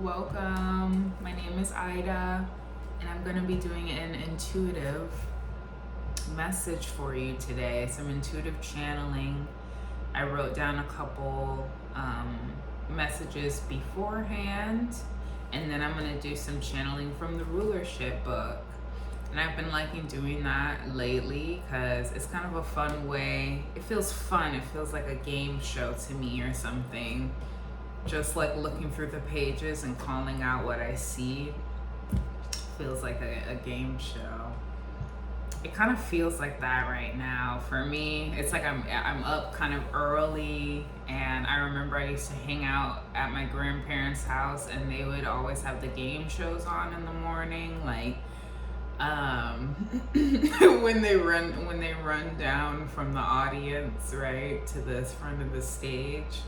welcome. My name is Ida, and I'm going to be doing an intuitive message for you today. Some intuitive channeling. I wrote down a couple messages beforehand, and then I'm going to do some channeling from the Rulership book. And I've been liking doing that lately because it's kind of a fun way. It feels fun. It feels like a game show to me or something. Just like looking through the pages and calling out what I see feels like a game show. It kind of feels like that right now for me. It's like I'm up kind of early, and I remember I used to hang out at my grandparents' house, and they would always have the game shows on in the morning, like when they run down from the audience, right, to the front of the stage.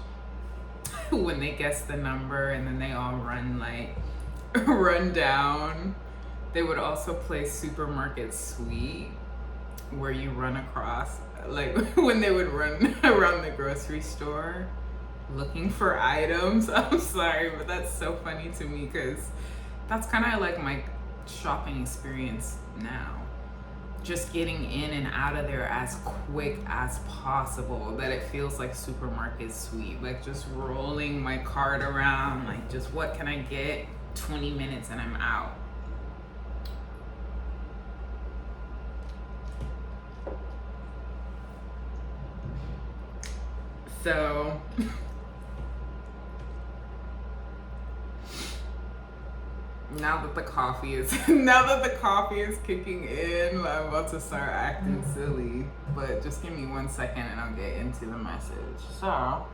When they guess the number and then they all run down. They would also play Supermarket Sweep, where you run across, like when they would run around the grocery store looking for items. I'm sorry, but that's so funny to me because that's kind of like my shopping experience now. Just getting in and out of there as quick as possible, that it feels like Supermarket Sweep, like just rolling my cart around, like just what can I get, 20 minutes and I'm out. So now that the coffee is kicking in, I'm about to start acting silly. But just give me 1 second and I'll get into the message. So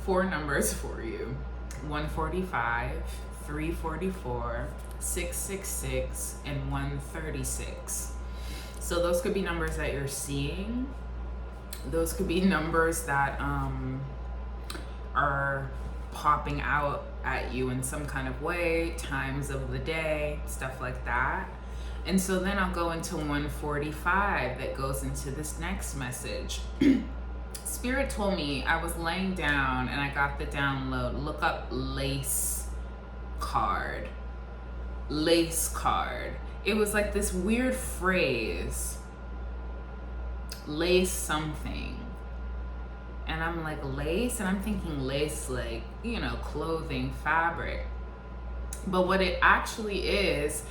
4 numbers for you: 145, 344, 666, and 136. So those could be numbers that you're seeing. Those could be numbers that are popping out at you in some kind of way, times of the day, stuff like that. And so then I'll go into 145 that goes into this next message. Spirit told me, I was laying down and I got the download, look up lace card. Lace card. It was like this weird phrase, lace something. And I'm like, lace? And I'm thinking lace, like, clothing, fabric. But what it actually is,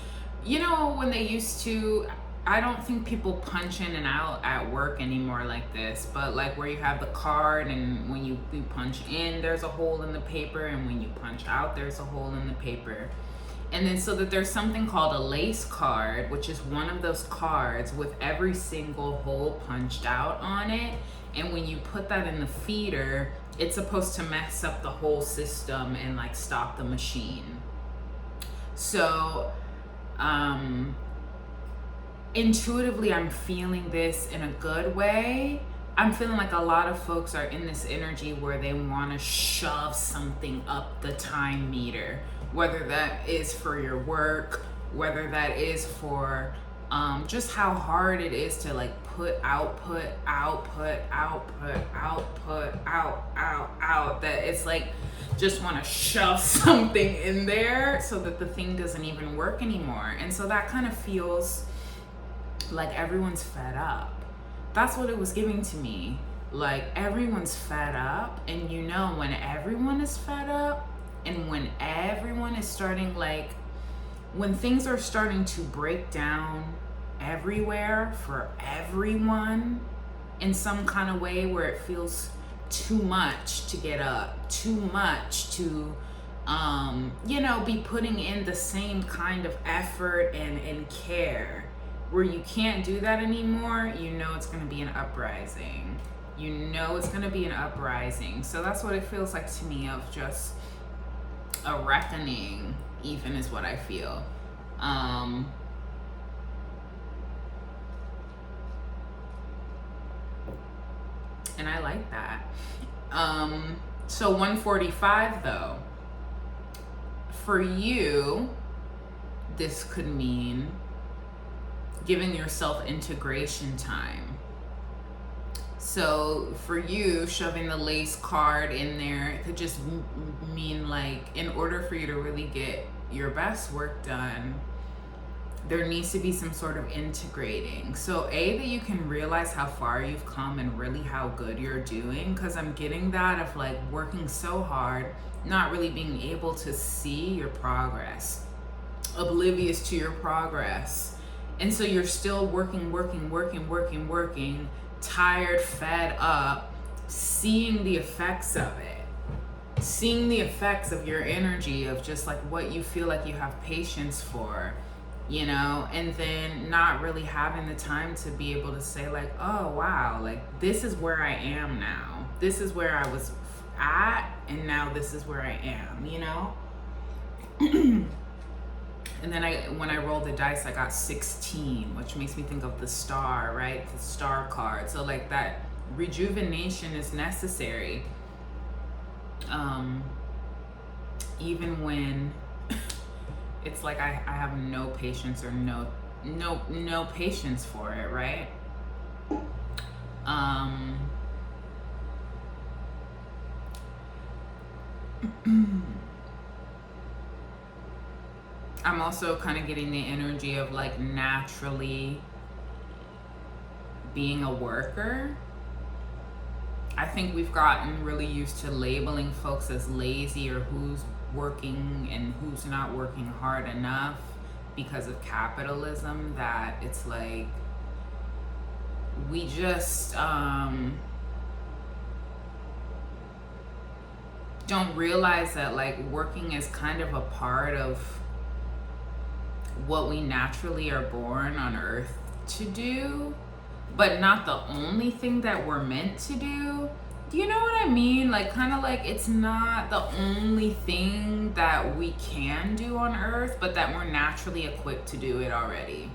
when they used to, I don't think people punch in and out at work anymore like this, but like where you have the card, and when you punch in, there's a hole in the paper, and when you punch out, there's a hole in the paper. And then so that there's something called a lace card, which is one of those cards with every single hole punched out on it. And when you put that in the feeder, it's supposed to mess up the whole system and like stop the machine. So intuitively, I'm feeling this in a good way. I'm feeling like a lot of folks are in this energy where they want to shove something up the time meter, whether that is for your work, whether that is for just how hard it is to like put output, that it's like just want to shove something in there so that the thing doesn't even work anymore. And so that kind of feels like everyone's fed up. That's what it was giving to me. Like everyone's fed up, and when everyone is fed up, and when everyone is starting, like when things are starting to break down everywhere for everyone in some kind of way, where it feels too much to get up, too much to be putting in the same kind of effort and care, where you can't do that anymore, it's going to be an uprising. It's going to be an uprising. So that's what it feels like to me, of just a reckoning, even, is what I feel. And I like that. So 145 though, for you, this could mean giving yourself integration time. So for you, shoving the lace card in there, it could just mean like, in order for you to really get your best work done, there needs to be some sort of integrating. So that you can realize how far you've come and really how good you're doing, because I'm getting that of like working so hard, not really being able to see your progress, oblivious to your progress. And so you're still working, tired, fed up, seeing the effects of it, seeing the effects of your energy, of just like what you feel like you have patience for, you know, and then not really having the time to be able to say like, oh wow, like this is where I am now, this is where I was at, and now this is where I am, you know. And then when I rolled the dice, I got 16, which makes me think of the star, right? The star card. So like that rejuvenation is necessary. Even when it's like I have no patience or no patience for it, right? I'm also kind of getting the energy of like naturally being a worker. I think we've gotten really used to labeling folks as lazy, or who's working and who's not working hard enough because of capitalism, that it's like we just don't realize that like working is kind of a part of what we naturally are born on earth to do, but not the only thing that we're meant to do. Do you know what I mean? Like kind of like it's not the only thing that we can do on earth, but that we're naturally equipped to do it already.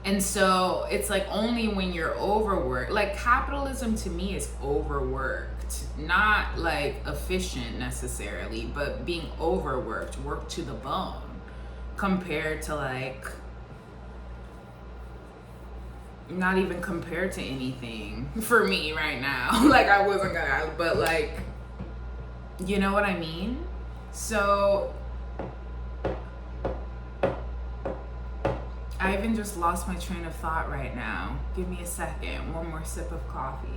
And so it's like only when you're overworked, like capitalism to me is overworked, not like efficient necessarily, but being overworked, worked to the bone, compared to like, not even compared to anything for me right now. Like I wasn't gonna, but like, you know what I mean? So I even just lost my train of thought right now. Give me a second, one more sip of coffee.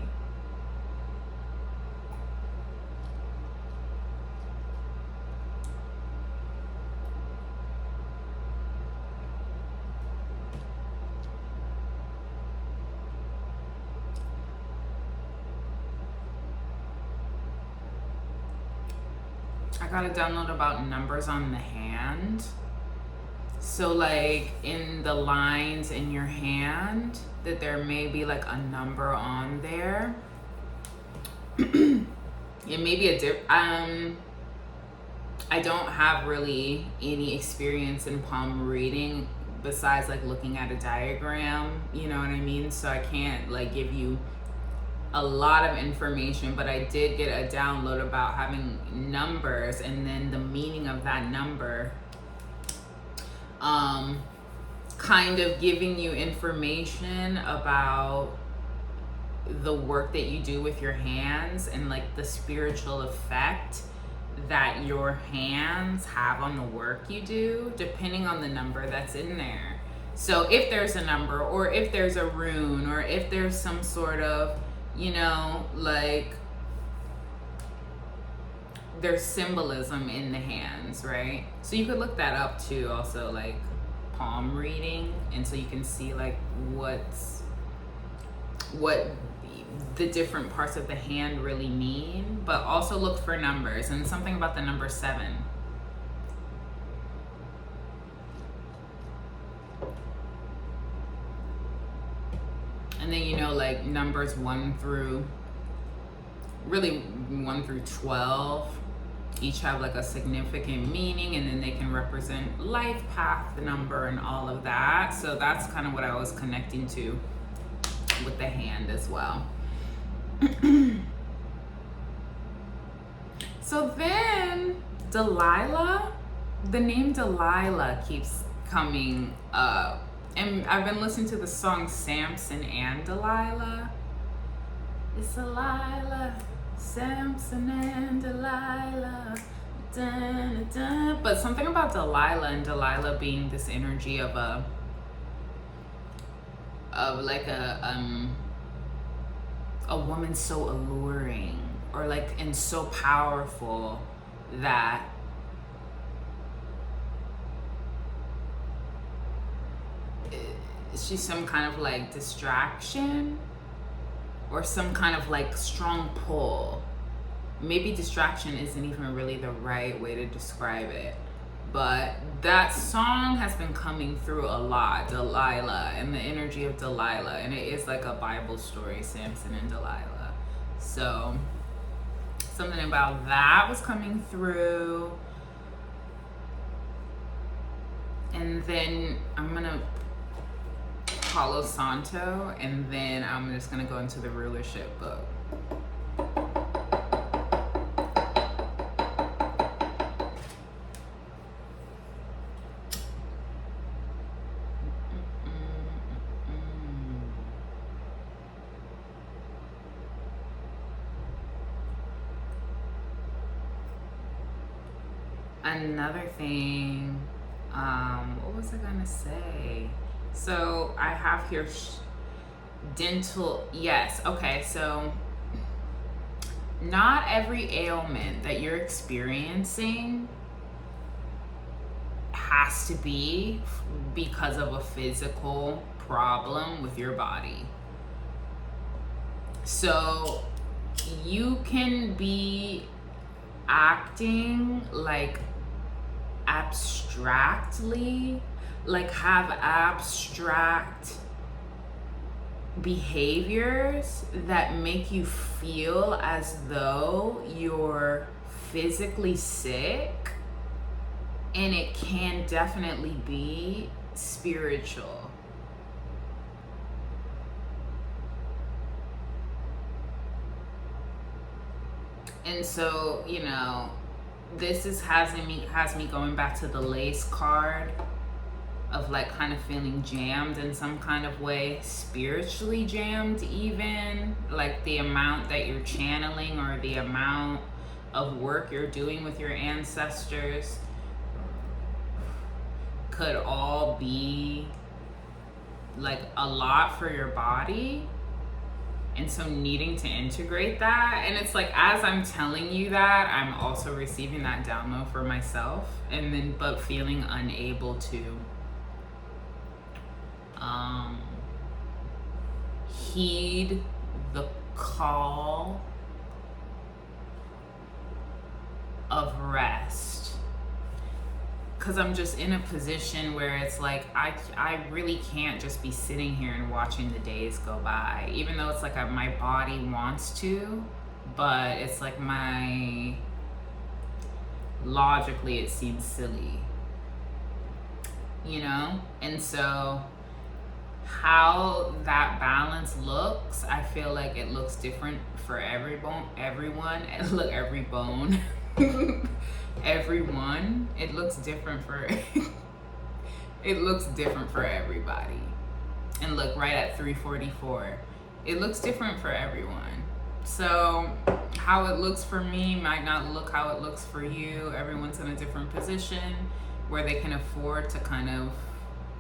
I got a download about numbers on the hand. So like in the lines in your hand, that there may be like a number on there. It may be I don't have really any experience in palm reading besides like looking at a diagram, you know what I mean? So I can't like give you a lot of information, but I did get a download about having numbers and then the meaning of that number, kind of giving you information about the work that you do with your hands and like the spiritual effect that your hands have on the work you do, depending on the number that's in there. So if there's a number, or if there's a rune, or if there's some sort of, you know, like there's symbolism in the hands, right? So you could look that up too, also like palm reading, and so you can see like what the different parts of the hand really mean, but also look for numbers and something about the number 7. And then, you know, like numbers 1 through 12 each have like a significant meaning, and then they can represent life path, the number, and all of that. So that's kind of what I was connecting to with the hand as well. So then Delilah, the name Delilah keeps coming up, and I've been listening to the song Samson and Delilah, It's Delilah, Samson and Delilah. Dun, dun. But something about Delilah and Delilah being this energy of like a woman so alluring, or like, and so powerful that she's some kind of like distraction, or some kind of like strong pull. Maybe distraction isn't even really the right way to describe it, but that song has been coming through a lot, Delilah, and the energy of Delilah, and it is like a Bible story, Samson and Delilah. So something about that was coming through. And then I'm gonna Palo Santo, and then I'm just gonna go into the Rulership book. Another thing, what was I gonna say? So I have here dental, yes, okay, so not every ailment that you're experiencing has to be because of a physical problem with your body. So you can be acting like abstractly, like have abstract behaviors that make you feel as though you're physically sick, and it can definitely be spiritual. And so, you know, this has me going back to the lace card of like kind of feeling jammed in some kind of way, spiritually jammed even, like the amount that you're channeling or the amount of work you're doing with your ancestors could all be like a lot for your body. And so needing to integrate that, and it's like, as I'm telling you that, I'm also receiving that download for myself, and then but feeling unable to heed the call of rest, because I'm just in a position where it's like I really can't just be sitting here and watching the days go by, even though it's like my body wants to, but it's like logically it seems silly, you know? And so how that balance looks, I feel like it looks different for everyone. Look, every bone. Everyone. It looks different for it looks different for everybody. And look, right at 3:44, it looks different for everyone. So how it looks for me might not look how it looks for you. Everyone's in a different position where they can afford to kind of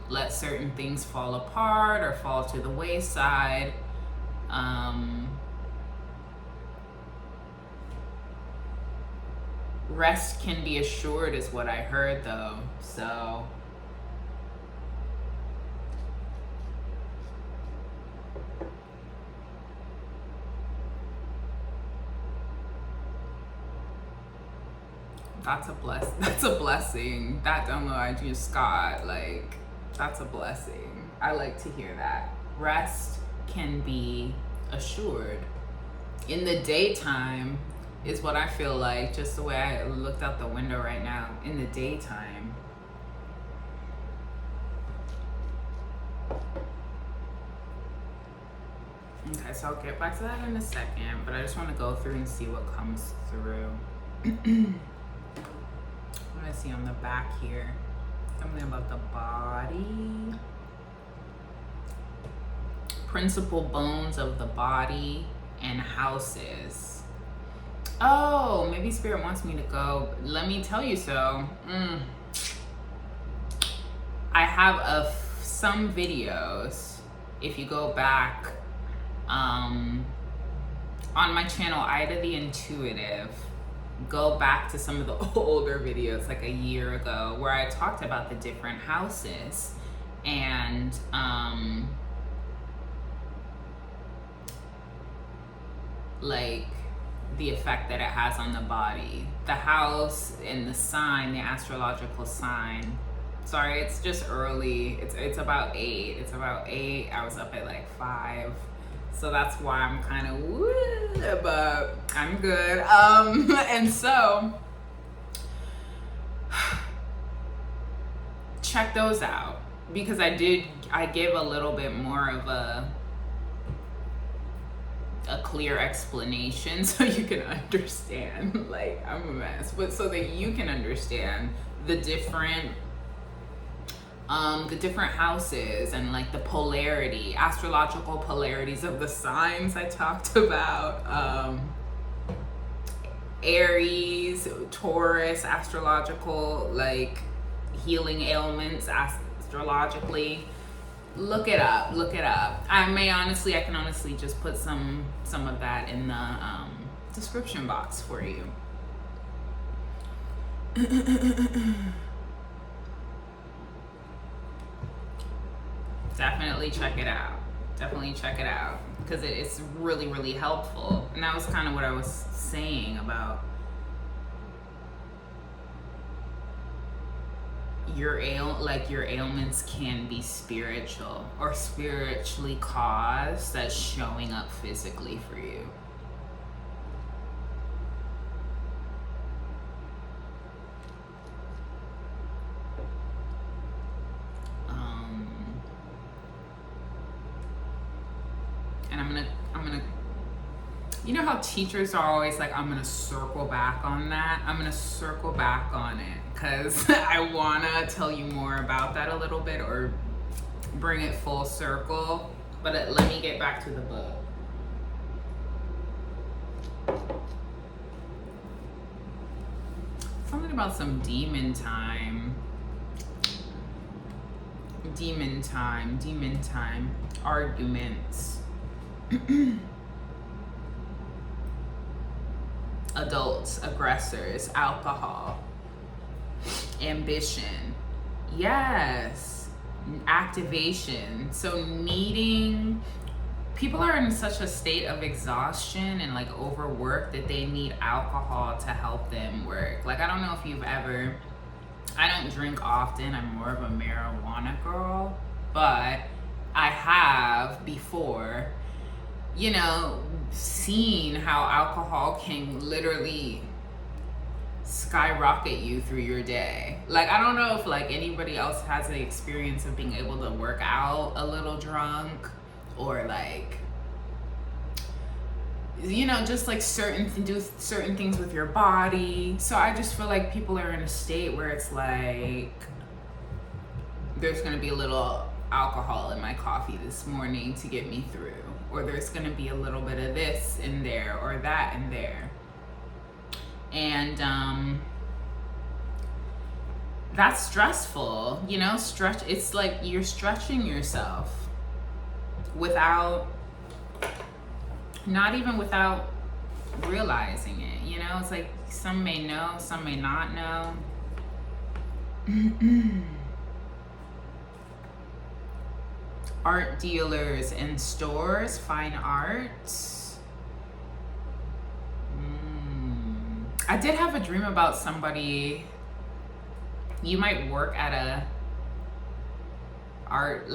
let certain things fall apart or fall to the wayside. Rest can be assured is what I heard though. So that's a blessing. That download I just got, like, that's a blessing. I like to hear that. Rest can be assured. In the daytime is what I feel like, just the way I looked out the window right now, in the daytime. Okay, so I'll get back to that in a second, but I just want to go through and see what comes through. What do I see on the back here? Something about the body. Principal bones of the body and houses. Oh, maybe Spirit wants me to go. Let me tell you so. I have some videos. If you go back on my channel, Ida the Intuitive, go back to some of the older videos, like a year ago, where I talked about the different houses and like the effect that it has on the body. The house and the sign, the astrological sign. Sorry, it's just early. It's about 8. It's about 8. I was up at like 5. So that's why I'm kind of woo, but I'm good. And so check those out, because I give a little bit more of a clear explanation so you can understand. Like, I'm a mess, but so that you can understand the different houses and like the polarity, astrological polarities of the signs I talked about. Aries, Taurus, astrological, like healing ailments astrologically. Look it up. I can honestly just put some of that in the description box for you. Definitely check it out because it's really, really helpful. And that was kind of what I was saying about your ailments can be spiritual or spiritually caused, that's showing up physically for you. And I'm gonna, you know how teachers are always like, I'm gonna circle back on that. I'm gonna circle back on it because I wanna tell you more about that a little bit, or bring it full circle. But let me get back to the book. Something about some demon time, arguments. Adults, aggressors, alcohol, ambition, yes, activation. So people are in such a state of exhaustion and like overwork that they need alcohol to help them work. Like, I don't know if you've ever, I don't drink often, I'm more of a marijuana girl, but I have before, you know, seen how alcohol can literally skyrocket you through your day. Like, I don't know if like anybody else has the experience of being able to work out a little drunk, or like, you know, just like do certain things with your body. So I just feel like people are in a state where it's like, there's gonna be a little alcohol in my coffee this morning to get me through, or there's gonna be a little bit of this in there or that in there. And that's stressful, you know. It's like you're stretching yourself not even without realizing it, you know. It's like some may know, some may not know. Art dealers in stores, fine arts. I did have a dream about somebody. You might work at a art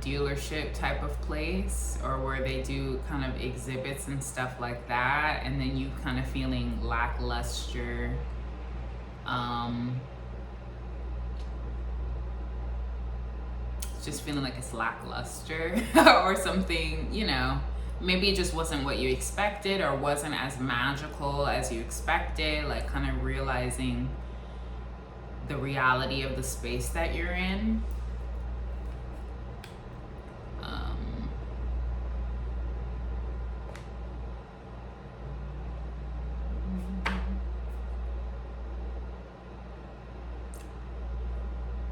dealership type of place, or where they do kind of exhibits and stuff like that, and then you kind of feeling lackluster, just feeling like it's lackluster or something, you know. Maybe it just wasn't what you expected, or wasn't as magical as you expected, like kind of realizing the reality of the space that you're in.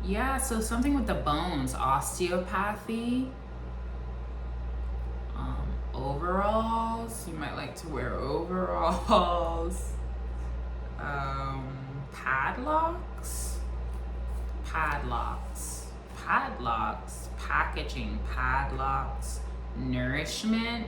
Yeah, so something with the bones, osteopathy, overalls. You might like to wear overalls. Padlocks, packaging, padlocks, nourishment.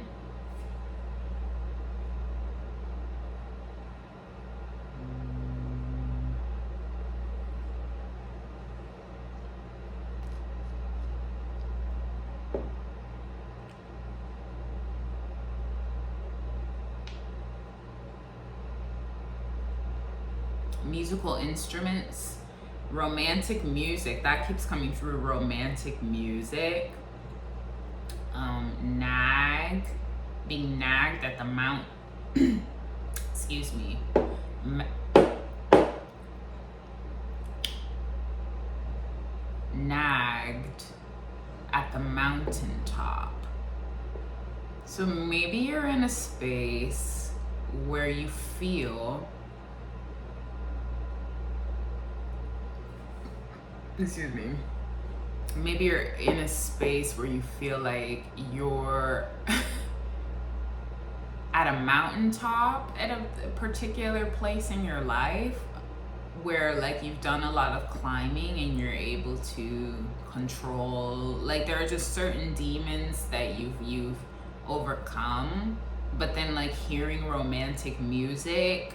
Musical instruments, romantic music, that keeps coming through. Romantic music, being nagged at the mount excuse me, nagged at the mountaintop. So maybe you're in a space where you feel, excuse me, maybe you're in a space where you feel like you're at a mountaintop at a particular place in your life, where like you've done a lot of climbing and you're able to control, like there are just certain demons that you've overcome, but then like hearing romantic music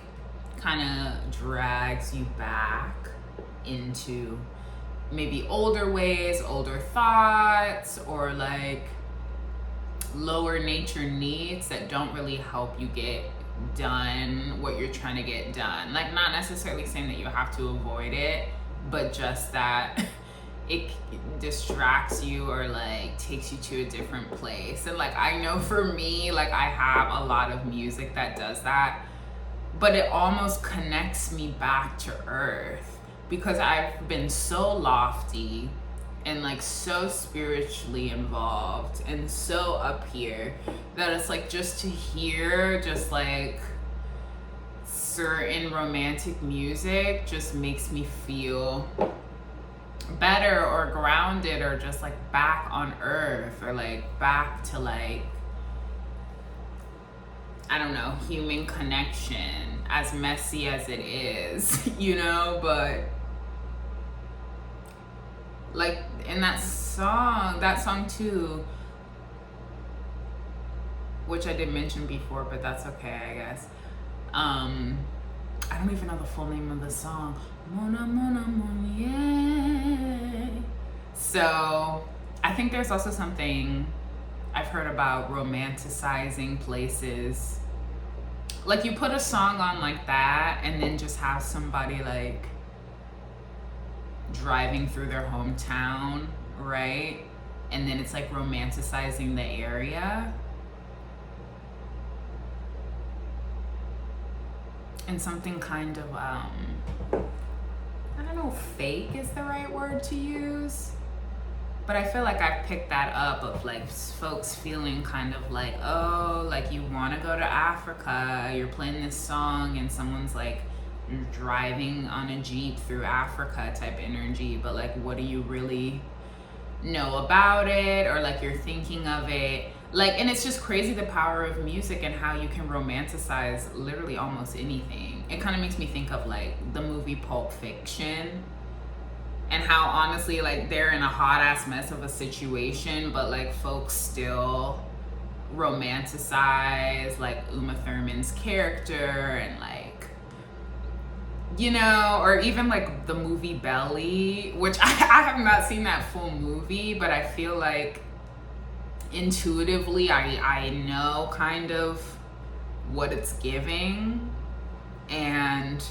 kind of drags you back into maybe older ways, older thoughts, or like lower nature needs that don't really help you get done what you're trying to get done. Like, not necessarily saying that you have to avoid it, but just that it distracts you or like takes you to a different place. And like, I know for me, like I have a lot of music that does that, but it almost connects me back to earth, because I've been so lofty and like so spiritually involved and so up here that it's like just to hear just like certain romantic music just makes me feel better or grounded or just like back on earth, or like back to like, I don't know, human connection, as messy as it is, you know. But like in that song too, which I did mention before, but that's okay, I guess. I don't even know the full name of the song. Mona, mona, mona, yeah. So I think there's also something I've heard about romanticizing places. Like you put a song on like that and then just have somebody like driving through their hometown, right? And then it's like romanticizing the area. And something kind of, I don't know if fake is the right word to use, but I feel like I've picked that up of like folks feeling kind of like, oh, like you want to go to Africa, you're playing this song and someone's like driving on a Jeep through Africa type energy, but like what do you really know about it, or like you're thinking of it. Like, and it's just crazy the power of music and how you can romanticize literally almost anything. It kind of makes me think of like the movie Pulp Fiction, and how honestly like they're in a hot ass mess of a situation, but like folks still romanticize like Uma Thurman's character, and like, you know, or even like the movie Belly, which I have not seen that full movie, but I feel like intuitively I know kind of what it's giving. And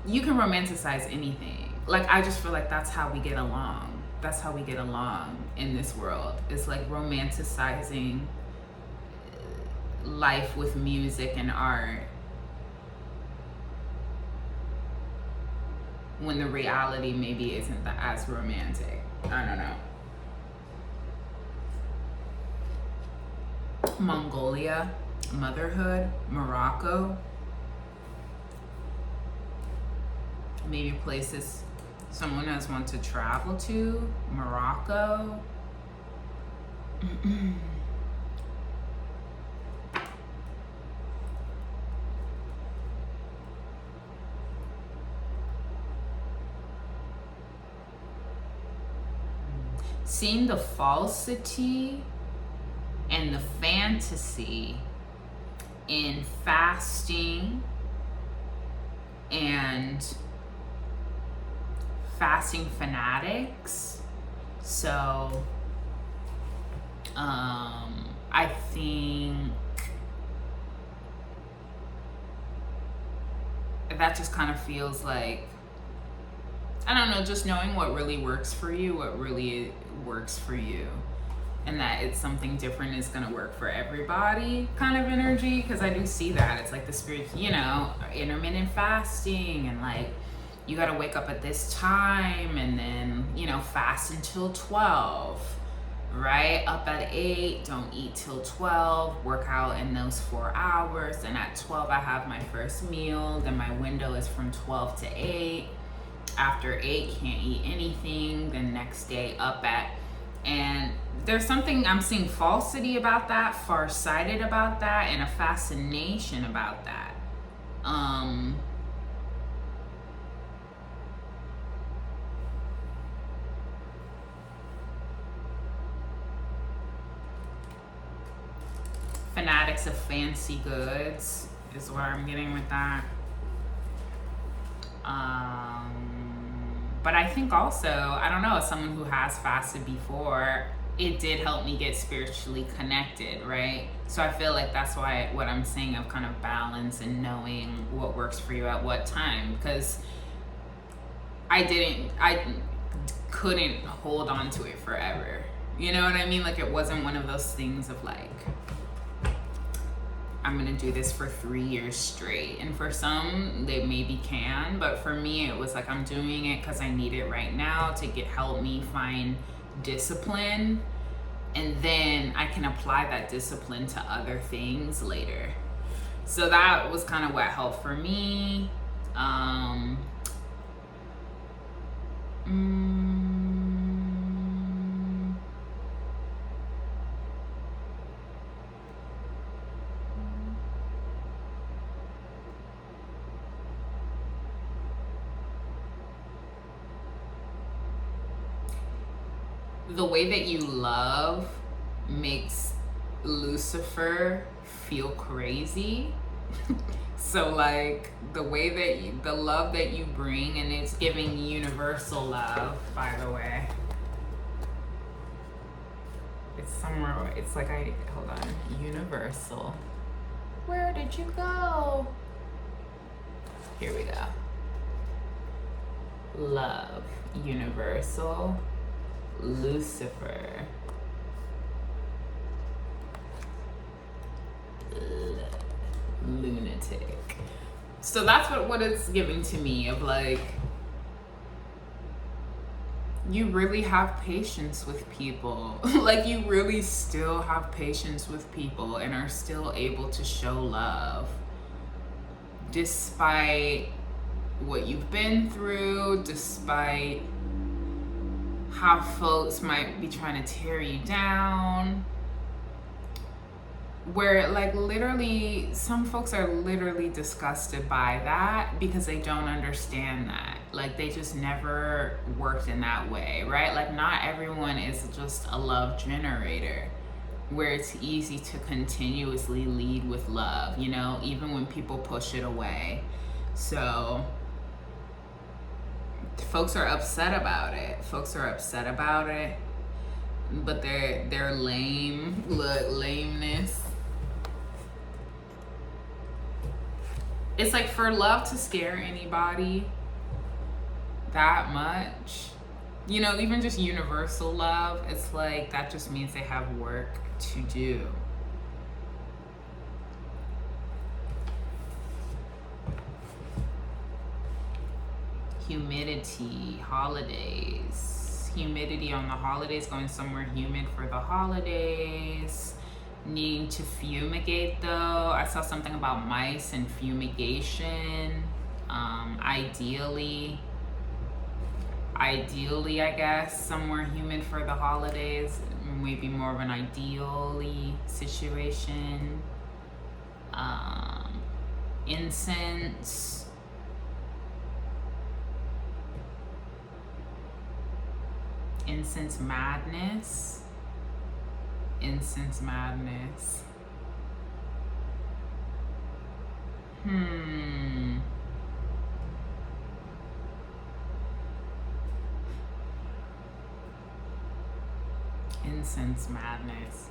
you can romanticize anything. Like, I just feel like that's how we get along. That's how we get along in this world. It's like romanticizing life with music and art, when the reality maybe isn't as romantic. I don't know. Mongolia, motherhood, Morocco, maybe places Someone has want to travel to Morocco. Seeing the falsity and the fantasy in fasting and fasting fanatics. So I think that just kind of feels like, I don't know, just knowing what really works for you, what really works for you, and that it's something different is going to work for everybody kind of energy. Because I do see that it's like the spirit, you know, intermittent fasting, and like you got to wake up at this time and then, you know, fast until 12, right? Up at 8, don't eat till 12, work out in those 4 hours, and at 12 I have my first meal, then my window is from 12 to 8. After 8, can't eat anything, then next day up at, and there's something I'm seeing falsity about that, farsighted about that, and a fascination about that. Fanatics of fancy goods is where I'm getting with that. But I think also, I don't know, as someone who has fasted before, it did help me get spiritually connected, right? So I feel like that's why what I'm saying of kind of balance and knowing what works for you at what time, because I couldn't hold on to it forever. You know what I mean? Like, it wasn't one of those things of like, I'm gonna do this for 3 years straight. And for some, they maybe can, but for me, it was like, I'm doing it because I need it right now to help me find discipline. And then I can apply that discipline to other things later. So that was kind of what helped for me. The way that you love makes Lucifer feel crazy. So like the way that the love that you bring, and it's giving universal love, by the way. It's somewhere, it's like, hold on, universal. Where did you go? Here we go. Love, universal. Lucifer, lunatic. So that's what it's giving to me, of like, you really have patience with people. Like, you really still have patience with people and are still able to show love despite what you've been through, despite how folks might be trying to tear you down. Where like literally, some folks are literally disgusted by that because they don't understand that. Like, they just never worked in that way, right? Like, not everyone is just a love generator where it's easy to continuously lead with love, you know, even when people push it away. So folks are upset about it. But they're lame. Look, lameness. It's like, for love to scare anybody that much, you know, even just universal love, it's like, that just means they have work to do. Humidity, holidays. Humidity on the holidays, going somewhere humid for the holidays. Needing to fumigate though. I saw something about mice and fumigation. Ideally, ideally, I guess, somewhere humid for the holidays. Maybe more of an ideally situation. Incense. Incense madness. Incense madness. Incense madness.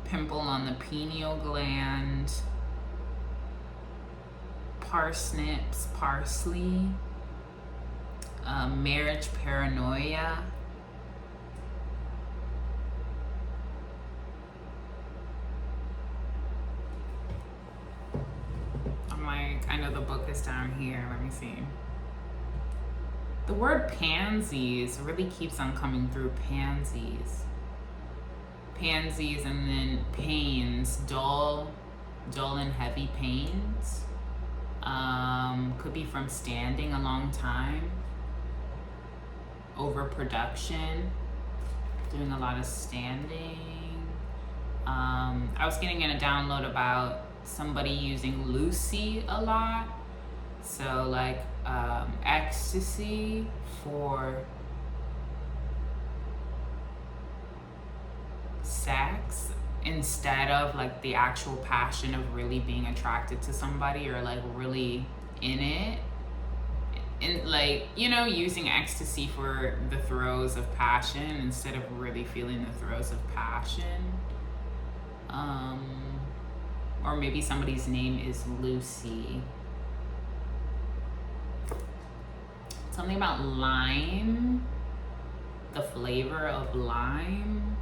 Pimple on the pineal gland. Parsnips, parsley. Marriage paranoia. I know the book is down here. Let me see. The word pansies really keeps on coming through. Pansies. Pansies, and then pains. Dull and heavy pains. Could be from standing a long time. Overproduction. Doing a lot of standing. I was getting in a download about somebody using Lucy a lot. So like ecstasy for sex instead of like the actual passion of really being attracted to somebody or like really in it. And like, you know, using ecstasy for the throes of passion instead of really feeling the throes of passion. Or maybe somebody's name is Lucy. Something about lime, the flavor of lime.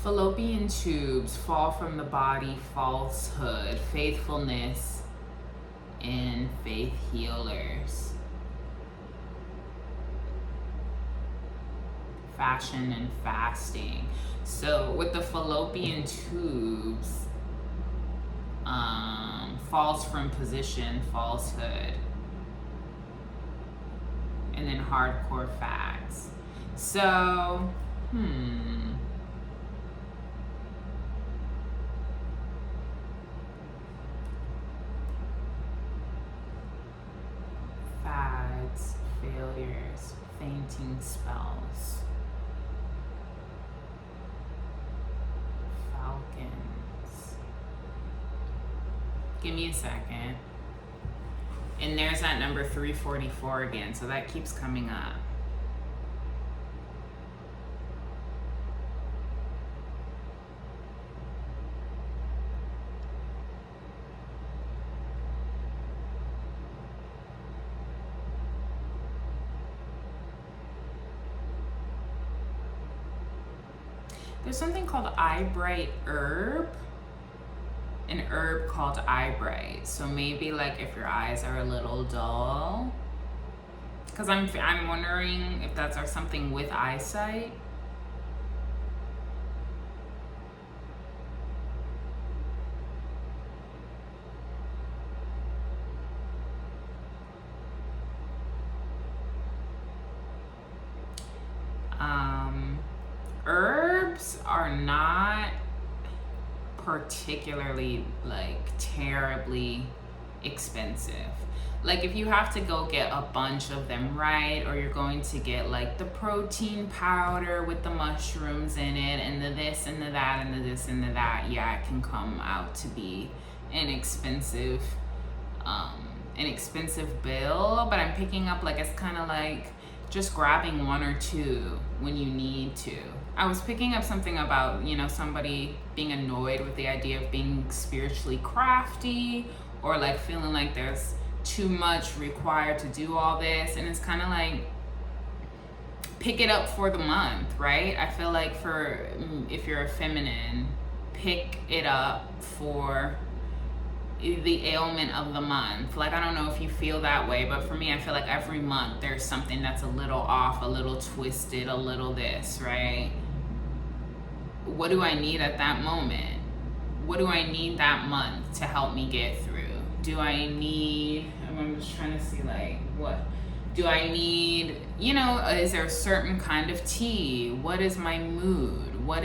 Fallopian tubes, fall from the body, falsehood, faithfulness, and faith healers. Fashion and fasting. So with the fallopian tubes, false from position, falsehood, and then hardcore facts. So, fads, failures, fainting spells, falcons. Give me a second. And there's that number 344 again, so that keeps coming up. There's something called eyebright herb. An herb called eyebright. So maybe like if your eyes are a little dull, because I'm wondering if that's something with eyesight. Herbs are not particularly like terribly expensive. Like if you have to go get a bunch of them, right, or you're going to get like the protein powder with the mushrooms in it and the this and the that and the this and the that, yeah, it can come out to be an expensive bill. But I'm picking up like it's kind of like just grabbing one or two when you need to. I was picking up something about, somebody being annoyed with the idea of being spiritually crafty, or like feeling like there's too much required to do all this. And it's kind of like, pick it up for the month, right? I feel like if you're a feminine, pick it up for the ailment of the month. Like, I don't know if you feel that way, but for me, I feel like every month there's something that's a little off, a little twisted, a little this, right? What do I need at that moment? What do I need that month to help me get through? Do I need, I'm just trying to see, like, what do I need? Is there a certain kind of tea? What is my mood? What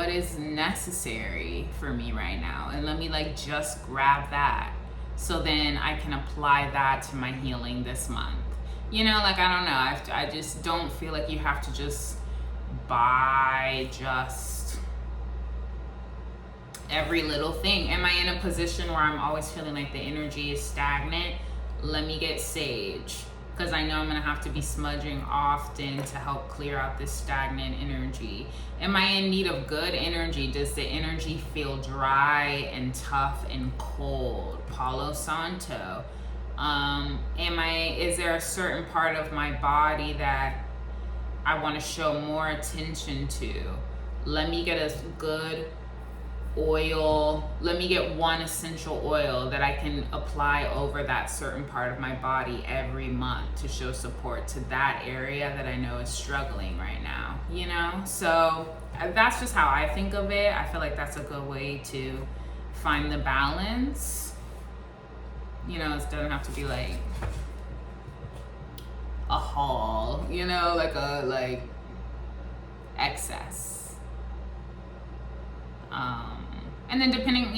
is necessary for me right now? And let me just grab that, so then I can apply that to my healing this month. I don't know, I just don't feel like you have to just buy just every little thing. Am I in a position where I'm always feeling like the energy is stagnant? Let me get sage, because I know I'm gonna have to be smudging often to help clear out this stagnant energy. Am I in need of good energy? Does the energy feel dry and tough and cold? Palo Santo. Is there a certain part of my body that I want to show more attention to? Let me get a good oil. Let me get one essential oil that I can apply over that certain part of my body every month to show support to that area that I know is struggling right now, So that's just how I think of it. I feel like that's a good way to find the balance. It doesn't have to be like a haul, like excess. And then depending,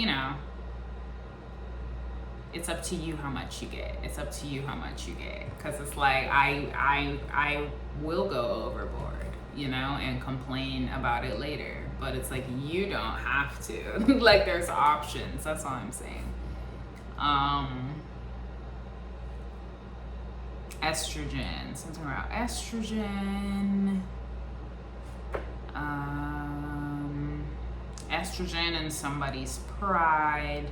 it's up to you how much you get. It's up to you how much you get. Because it's like, I will go overboard, and complain about it later. But it's like, you don't have to. Like, there's options. That's all I'm saying. Estrogen. Something about estrogen. Estrogen and somebody's pride.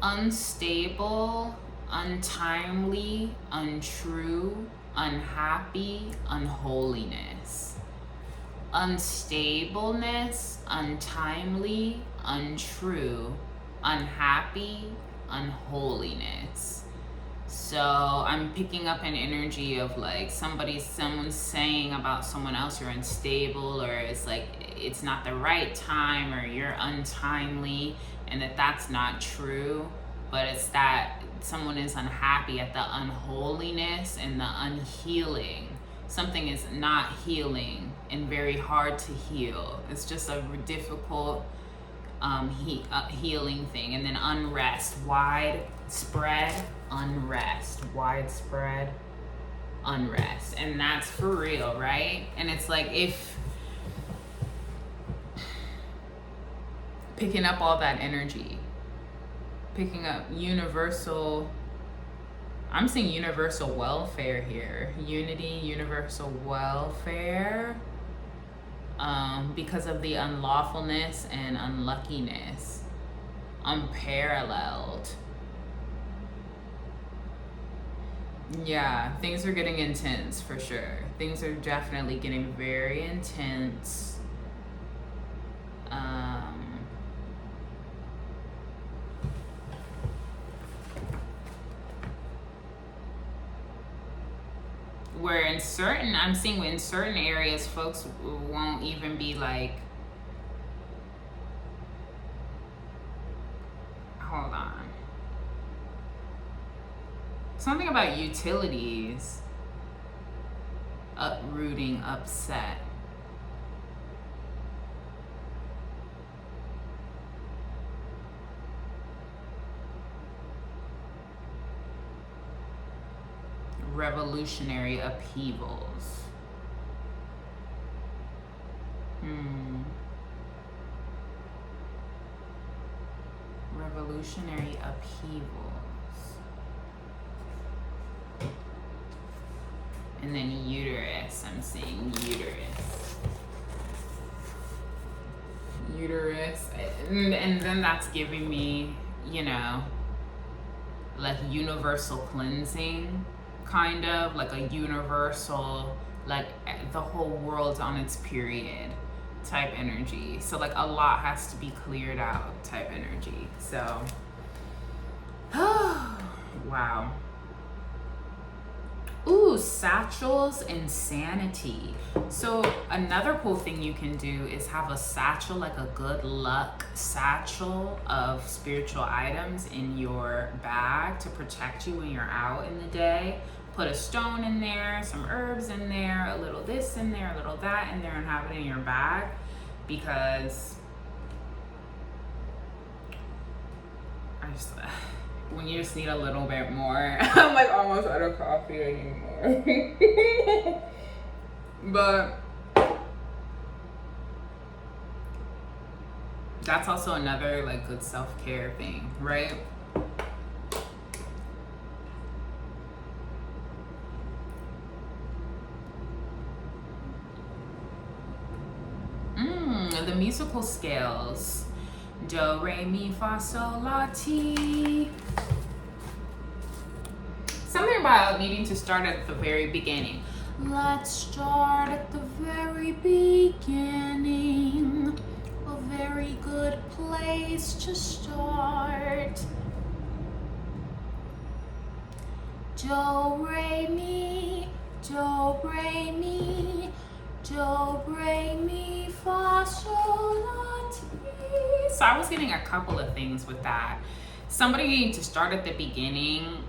Unstable, untimely, untrue, unhappy, unholiness. Unstableness, untimely, untrue, unhappy, unholiness. So I'm picking up an energy of like someone's saying about someone else you're unstable, or it's like it's not the right time, or you're untimely, and that's not true. But it's that someone is unhappy at the unholiness and the unhealing. Something is not healing and very hard to heal. It's just a difficult healing thing. And then unrest, widespread unrest, widespread unrest. And that's for real, right? And it's like, if picking up all that energy, picking up universal, I'm seeing universal welfare here. Unity, universal welfare. Because of the unlawfulness and unluckiness. Unparalleled. Yeah, things are getting intense for sure. Things are definitely getting very intense. Where in certain, I'm seeing in certain areas, folks won't even be like, hold on. Something about utilities uprooting, upset. Revolutionary upheavals. Revolutionary upheavals. And then uterus, I'm seeing uterus. Uterus, and then that's giving me, you know, like universal cleansing, kind of like a universal, like the whole world's on its period type energy. So like a lot has to be cleared out type energy. So, wow. Ooh, satchels and sanity. So another cool thing you can do is have a satchel, like a good luck satchel of spiritual items in your bag to protect you when you're out in the day. Put a stone in there, some herbs in there, a little this in there, a little that in there, and have it in your bag, because when you just need a little bit more, I'm like almost out of coffee anymore. But that's also another like good self-care thing, right? The musical scales. Do, re, mi, fa, sol, la, ti. Something about needing to start at the very beginning. Let's start at the very beginning. A very good place to start. Do, re, mi, do, re, mi, do, re, mi, fa, sol, la, ti. So I was getting a couple of things with that. Somebody needing to start at the beginning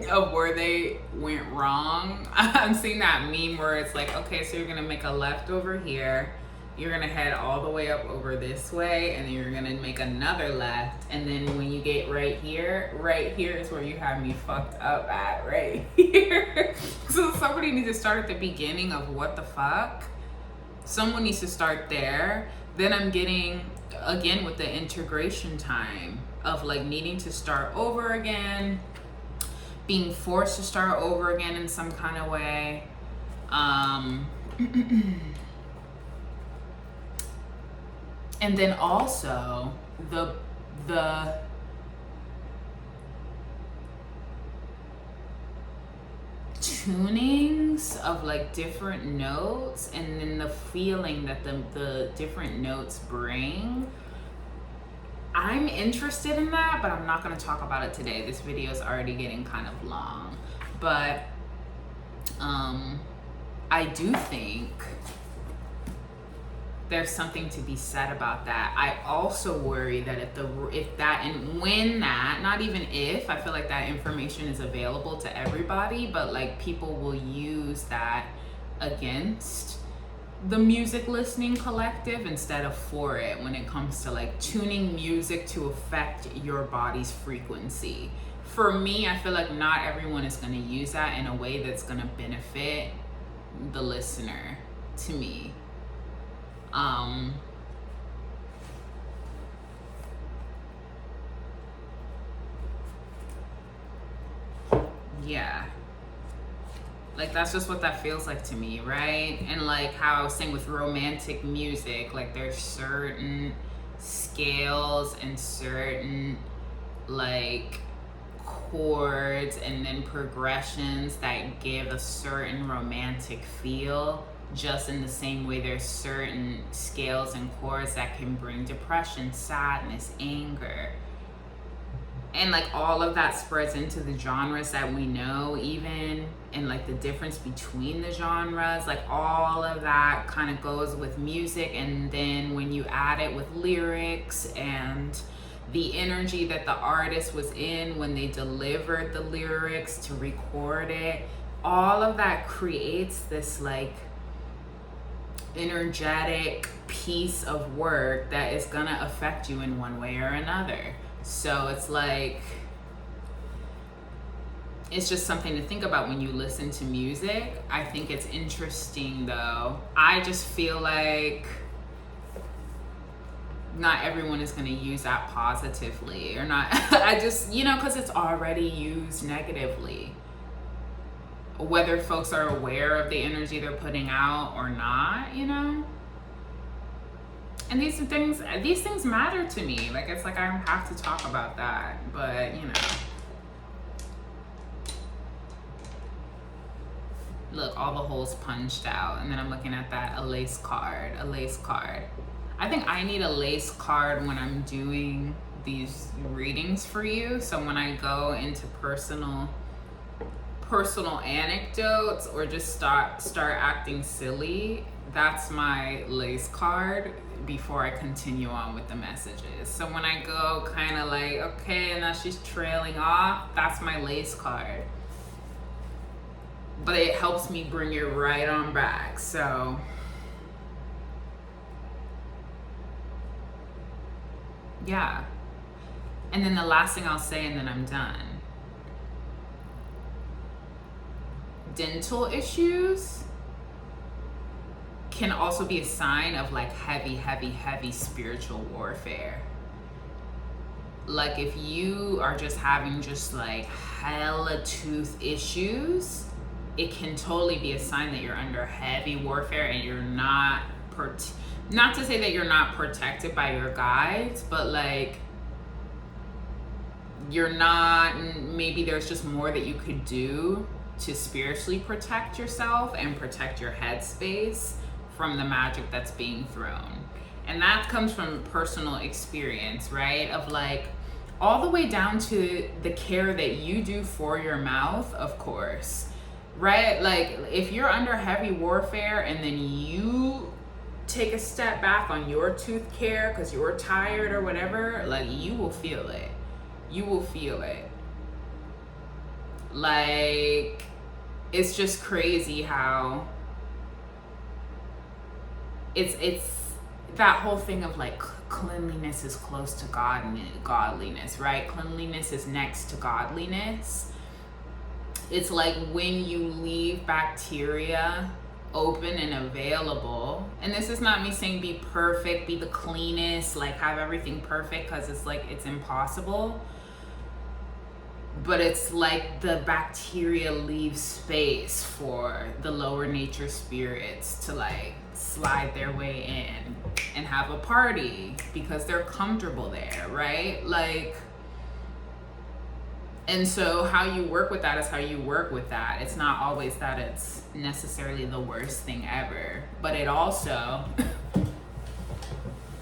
of where they went wrong. I'm seeing that meme where it's like, okay, so you're gonna make a left over here, you're gonna head all the way up over this way, and then you're gonna make another left, and then when you get right here is where you have me fucked up at, right here. So somebody needs to start at the beginning of what the fuck. Someone needs to start there. Then I'm getting, again, with the integration time of like needing to start over again, being forced to start over again in some kind of way. And then also the tunings of like different notes, and then the feeling that the different notes bring. I'm interested in that, but I'm not going to talk about it today. This video is already getting kind of long, but I do think there's something to be said about that. I also worry that if that and when that, not even if, I feel like that information is available to everybody, but like people will use that against the music listening collective instead of for it, when it comes to like tuning music to affect your body's frequency. For me, I feel like not everyone is going to use that in a way that's going to benefit the listener, to me. Yeah, like that's just what that feels like to me, right? And like how I was saying with romantic music, like there's certain scales and certain like chords and then progressions that give a certain romantic feel, just in the same way there's certain scales and chords that can bring depression, sadness, anger. And like all of that spreads into the genres that we know, even, and like the difference between the genres, like all of that kind of goes with music. And then when you add it with lyrics and the energy that the artist was in when they delivered the lyrics to record it, all of that creates this like energetic piece of work that is gonna affect you in one way or another. So it's like, it's just something to think about when you listen to music. I think it's interesting though. I just feel like not everyone is going to use that positively or not. I just, because it's already used negatively. Whether folks are aware of the energy they're putting out or not, And these things matter to me. Like, it's like I don't have to talk about that, but Look, all the holes punched out, and then I'm looking at that, a lace card. I think I need a lace card when I'm doing these readings for you. So when I go into personal anecdotes or just start acting silly, that's my lace card before I continue on with the messages. So when I go kind of like, okay, and now she's trailing off, that's my lace card. But it helps me bring it right on back. So yeah. And then the last thing I'll say, and then I'm done. Dental issues can also be a sign of like heavy spiritual warfare. Like if you are just having just like hella tooth issues, it can totally be a sign that you're under heavy warfare and you're not to say that you're not protected by your guides, but like you're not, maybe there's just more that you could do to spiritually protect yourself and protect your headspace from the magic that's being thrown. And that comes from personal experience, right? Of like all the way down to the care that you do for your mouth, of course, right? Like if you're under heavy warfare and then you take a step back on your tooth care because you're tired or whatever, like you will feel it. Like it's just crazy how it's that whole thing of like cleanliness is close to godliness, right? Cleanliness is next to godliness. It's like when you leave bacteria open and available, and this is not me saying be perfect, be the cleanest, like have everything perfect, because it's like it's impossible. But it's like the bacteria leaves space for the lower nature spirits to like slide their way in and have a party because they're comfortable there, right? Like, and so how you work with that is how you work with that. It's not always that it's necessarily the worst thing ever, but it also,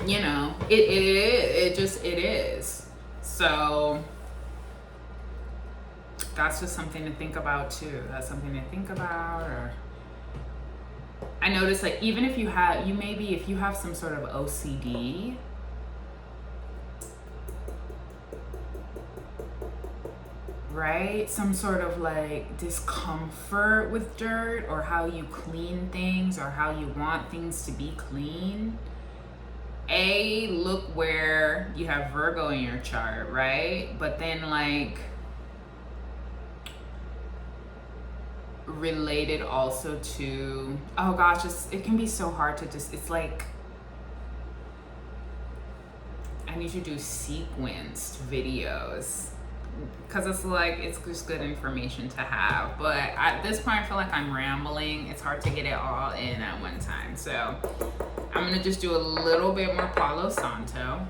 it is. So that's just something to think about too. That's something to think about. Or I noticed like even if you have some sort of OCD, right? Some sort of like discomfort with dirt or how you clean things or how you want things to be clean. Look where you have Virgo in your chart, right? But then like related also to, oh gosh, it can be so hard to just, it's like I need to do sequenced videos because it's like it's just good information to have, but at this point I feel like I'm rambling. It's hard to get it all in at one time, so I'm gonna just do a little bit more Palo Santo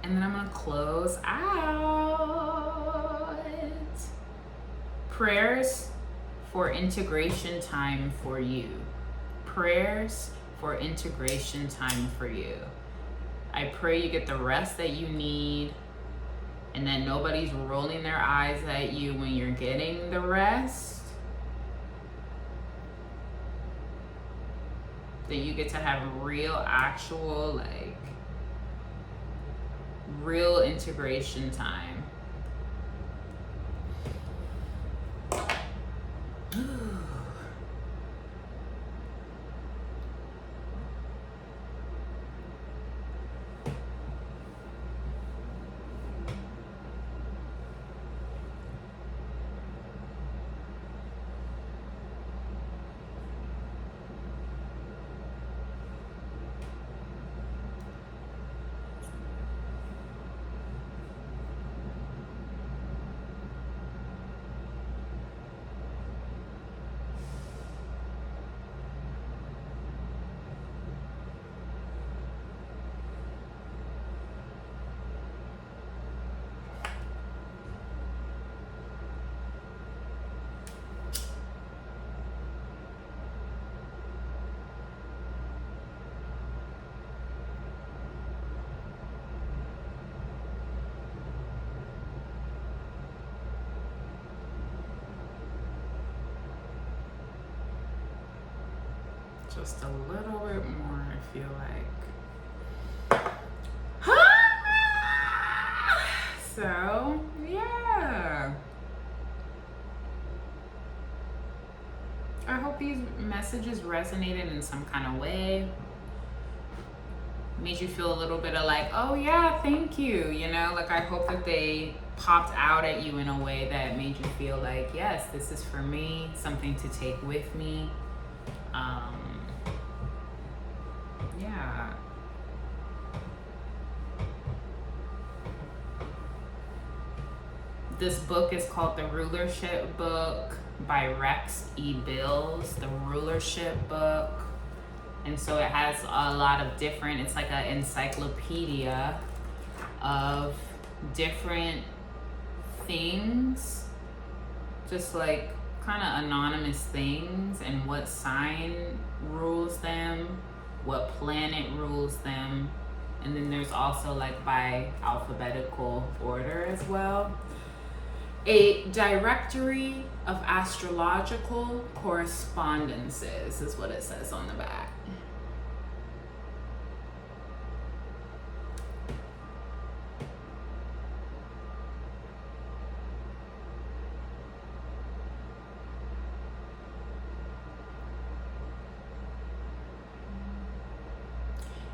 and then I'm gonna close out. Prayers for integration time for you. Prayers for integration time for you. I pray you get the rest that you need. and that nobody's rolling their eyes at you when you're getting the rest, that you get to have real, actual, like, real integration time. Just a little bit more, I feel like. So, yeah. I hope these messages resonated in some kind of way. Made you feel a little bit of like, oh yeah, thank you. You know, like I hope that they popped out at you in a way that made you feel like, yes, this is for me, something to take with me. Yeah. This book is called the Rulership book by Rex E. Bills, the Rulership book. And so it has a lot of different, it's like an encyclopedia of different things, just like kind of anonymous things, and what sign rules them, what planet rules them. And then there's also like by alphabetical order as well. A directory of astrological correspondences is what it says on the back.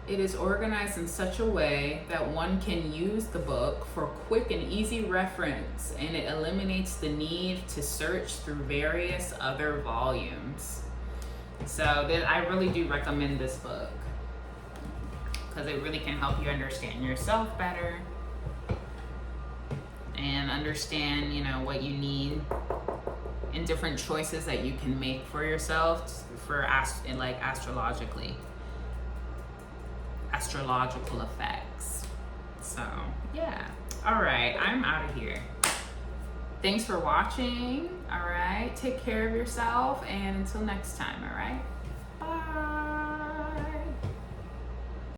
It is organized in such a way that one can use the book for quick and easy reference, and it eliminates the need to search through various other volumes. So I really do recommend this book because it really can help you understand yourself better and understand, you know, what you need and different choices that you can make for yourself for astrological effects. So yeah, all right, I'm out of here. Thanks for watching. All right, take care of yourself, and until next time. All right.